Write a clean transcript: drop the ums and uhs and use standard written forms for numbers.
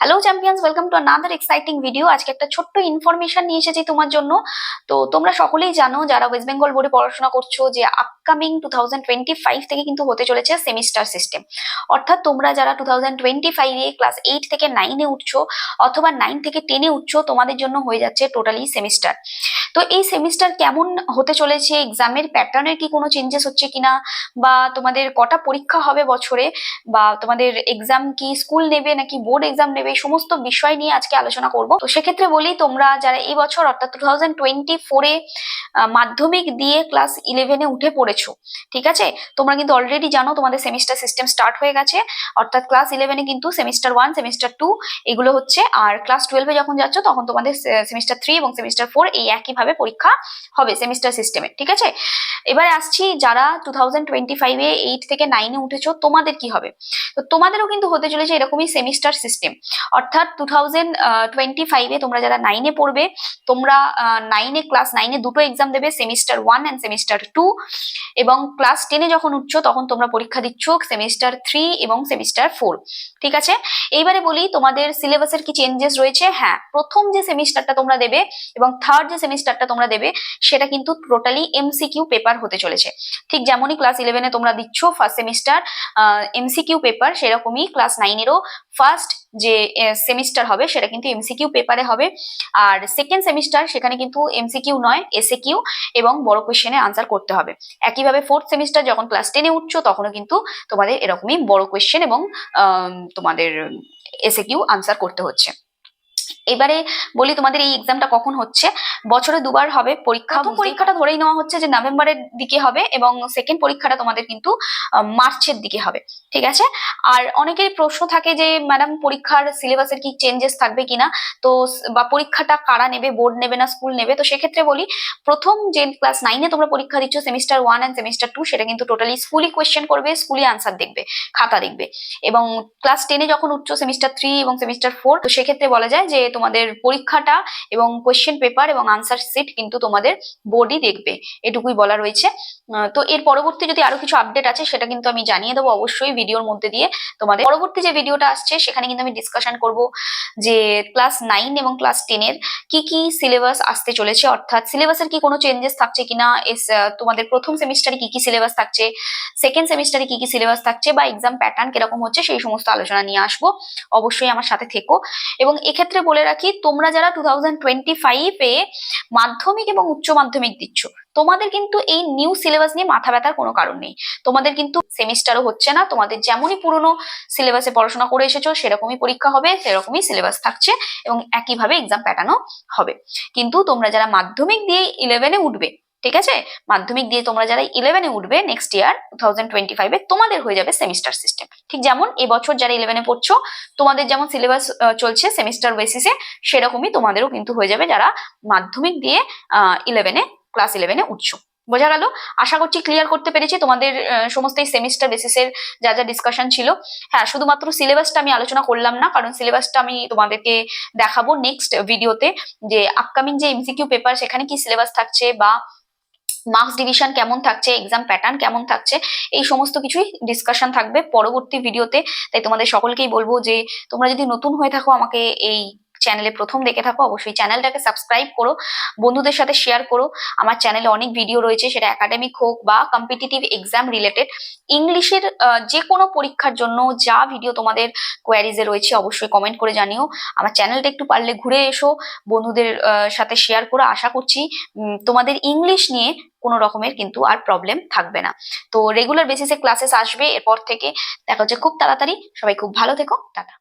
Hello champions, welcome to another exciting video. আজকে একটা ছোট্ট ইনফরমেশন নিয়ে এসেছি তোমার জন্য। তো তোমরা সকলেই জানো, যারা ওয়েস্ট বেঙ্গল বোর্ডে পড়াশোনা করছো, যে আপকামিং 2025 থেকে কিন্তু হতে চলেছে সেমিস্টার সিস্টেম। অর্থাৎ তোমরা যারা 2025-এ ক্লাস 8 থেকে 9-এ উঠছো অথবা 9 থেকে 10-এ উঠছো, তোমাদের জন্য হয়ে যাচ্ছে টোটালি সেমিস্টার। তো এই সেমিস্টার কেমন হতে চলেছে, এক্সামের প্যাটার্নের কি কোনো চেঞ্জেস হচ্ছে কিনা, বা তোমাদের কটা পরীক্ষা হবে বছরে, বা তোমাদের এক্সাম কি স্কুল নেবে নাকি বোর্ড এক্সাম নেবে, এই সমস্ত বিষয় নিয়ে আজকে আলোচনা করব। তো সেক্ষেত্রে বলি, তোমরা যারা এই বছর অর্থাৎ 2024-এ মাধ্যমিক দিয়ে ক্লাস 11-এ উঠে পড়েছো, ঠিক আছে, তোমরা কিন্তু অলরেডি জানো তোমাদের সেমিস্টার সিস্টেম স্টার্ট হয়ে গেছে। অর্থাৎ ক্লাস 11-এ কিন্তু সেমিস্টার 1, সেমিস্টার 2 এগুলো হচ্ছে, আর ক্লাস 12-এ যখন যাচ্ছ তখন তোমাদের সেমিস্টার 3 এবং সেমিস্টার 4 এই একইভাবে পরীক্ষা হবে সেমিস্টার সিস্টেমে, ঠিক আছে। এবারে আসছি, যারা 2025-এ 8 থেকে 9-এ উঠেছো, তোমাদের কি হবে? তো তোমাদেরও কিন্তু হতে চলেছে এরকমই সেমিস্টার সিস্টেম। অর্থাৎ 2025-এ তোমরা যারা 9-এ পড়বে, তোমরা 9-এ ক্লাস 9-এ দুটো এক্সাম দেবে, সেমিস্টার 1 এন্ড সেমিস্টার 2। এবং ক্লাস 10-এ যখন উঠছো তখন তোমরা পরীক্ষা দিচ্ছ সেমিস্টার 3 এবং সেমিস্টার 4, ঠিক আছে। এইবারে বলি তোমাদের সিলেবাসের কি চেঞ্জেস রয়েছে। হ্যাঁ, প্রথম যে সেমিস্টারটা তোমরা দেবে এবং থার্ড যে সেমিস্টারটা তোমরা দেবে, সেটা কিন্তু টোটালি এমসিকিউ পেপার হতে চলেছে। ঠিক যেমনই ক্লাস 11-এ তোমরা দিচ্ছ ফার্স্ট সেমিস্টার এমসিকিউ পেপার, সেরকমই ক্লাস 9-এরও ফার্স্ট যে সেমিস্টার হবে সেটা কিন্তু এমসিকিউ পেপারে হবে। আর সেকেন্ড সেমিস্টার, সেখানে কিন্তু এমসিকিউ নয়, এসএকিউ এবং বড় কোশ্চেনে আনসার করতে হবে। একইভাবে ফোর্থ সেমিস্টার যখন ক্লাস 10-এ উঠছো, তখনও কিন্তু তোমাদের এরকমই বড় কোশ্চেন এবং তোমাদের এসএকিউ আনসার করতে হচ্ছে। এবারে বলি, তোমাদের এই এক্সামটা কখন হচ্ছে? বছরে দুবার হবে পরীক্ষা। প্রথম পরীক্ষাটা ধরেই নেওয়া হচ্ছে যে নভেম্বরের দিকে হবে, এবং সেকেন্ড পরীক্ষাটা তোমাদের কিন্তু মার্চের দিকে হবে, ঠিক আছে। আর অনেকের প্রশ্ন থাকে যে ম্যাডাম, পরীক্ষার সিলেবাসের কি চেঞ্জেস থাকবে কিনা, তো বা পরীক্ষাটা কারা নেবে, বোর্ড নেবে না স্কুল নেবে? তো সেক্ষেত্রে বলি, প্রথম যে ক্লাস 9-এ তোমরা পরীক্ষা দিচ্ছ সেমিস্টার 1 এন্ড সেমিস্টার 2, সেটা কিন্তু টোটালি স্কুলই কোয়েশ্চেন করবে, স্কুলই আনসার দেখবে, খাতা দেখবে। এবং ক্লাস 10-এ যখন উঠছো সেমিস্টার 3 এবং সেমিস্টার 4, তো সেক্ষেত্রে বলা যায় যে তোমাদের পরীক্ষাটা এবং কোয়েশ্চেন পেপার এবং আনসার শিট কিন্তু তোমাদের বোর্ডই দেখবে, এটুকুই বলা রয়েছে। তো এর পরবর্তী যদি আরো কিছু আপডেট আছে, সেটা কিন্তু আমি জানিয়ে দেবো অবশ্যই ভিডিওর মধ্যে দিয়ে। তোমাদের পরবর্তী যে ভিডিওটা আসছে সেখানে কিন্তু আমি ডিসকাশন করব যে ক্লাস 9 এবং ক্লাস 10-এর কি কি সিলেবাস আসতে চলেছে, অর্থাৎ সিলেবাসের কি কোনো চেঞ্জেস থাকছে কিনা, তোমাদের প্রথম সেমিস্টারে কি কি সিলেবাস থাকছে, সেকেন্ড সেমিস্টারে কি কি সিলেবাস থাকছে, বা এক্সাম প্যাটার্ন কিরকম হচ্ছে, সেই সমস্ত আলোচনা নিয়ে আসবো। অবশ্যই আমার সাথে থেকো। এবং এক্ষেত্রে বলে রাখি, তোমরা যারা 2025-এ মাধ্যমিক এবং উচ্চ মাধ্যমিক দিচ্ছ, তোমাদের কিন্তু এই নিউ সিলেবাস নিয়ে মাথা ব্যথার কোনো কারণ নেই। তোমাদের কিন্তু সেমিস্টারও হচ্ছে না, তোমাদের যেমনই পুরনো সিলেবাসে পড়াশোনা করে এসেছো সেরকমই পরীক্ষা হবে, সেরকমই সিলেবাস থাকছে এবং একইভাবে এক্সাম প্যাটার্নও হবে। কিন্তু তোমরা যারা মাধ্যমিক দিয়ে 11-এ উঠবে, ঠিক আছে, মাধ্যমিক দিয়ে তোমরা যারা 11-এ উঠবে নেক্সট ইয়ার 2025-এ, তোমাদের হয়ে যাবে সেমিস্টার সিস্টেম। ঠিক যেমন এবছর যারা 11-এ পড়ছো, তোমাদের যেমন সিলেবাস চলছে সেমিস্টার বেসিসে, সেরকমই তোমাদেরও কিন্তু হয়ে যাবে যারা মাধ্যমিক দিয়ে 11-এ ক্লাস 11-এ উঠছো। বোঝা গেল? আশা করছি ক্লিয়ার করতে পেরেছি তোমাদের সমস্ত এই সেমিস্টার বেসিসের যা যা ডিসকাশন ছিল। হ্যাঁ, শুধুমাত্র সিলেবাসটা আমি আলোচনা করলাম না, কারণ সিলেবাসটা আমি তোমাদেরকে দেখাবো নেক্সট ভিডিওতে, যে আপকামিং যে এমসিকিউ পেপার সেখানে কি সিলেবাস থাকছে, বা মার্কস ডিভিশন কেমন থাকছে, এক্সাম প্যাটার্ন কেমন থাকছে, এই সমস্ত কিছুই ডিসকাশন থাকবে পরবর্তী ভিডিওতে। তাই তোমাদের সকলকেই বলবো যে তোমরা যদি নতুন হয়ে থাকো, আমাকে এই চ্যানেলে প্রথম দেখে থাকো, অবশ্যই চ্যানেলটাকে সাবস্ক্রাইব করো, বন্ধুদের সাথে শেয়ার করো। আমার চ্যানেলে অনেক ভিডিও রয়েছে, সেটা একাডেমিক হোক বা কম্পিটিটিভ এক্সাম রিলেটেড, ইংলিশের যে কোনো পরীক্ষার জন্য যা ভিডিও তোমাদের কোয়ারিজে রয়েছে অবশ্যই কমেন্ট করে জানিও। আমার চ্যানেলটা একটু পারলে ঘুরে এসো, বন্ধুদের সাথে শেয়ার করো। আশা করছি তোমাদের ইংলিশ নিয়ে কোনো রকমের কিন্তু আর প্রবলেম থাকবে না। তো রেগুলার বেসিসে ক্লাসেস আসবে এরপর থেকে। দেখা হচ্ছে খুব তাড়াতাড়ি। সবাই খুব ভালো থেকো, টাটা।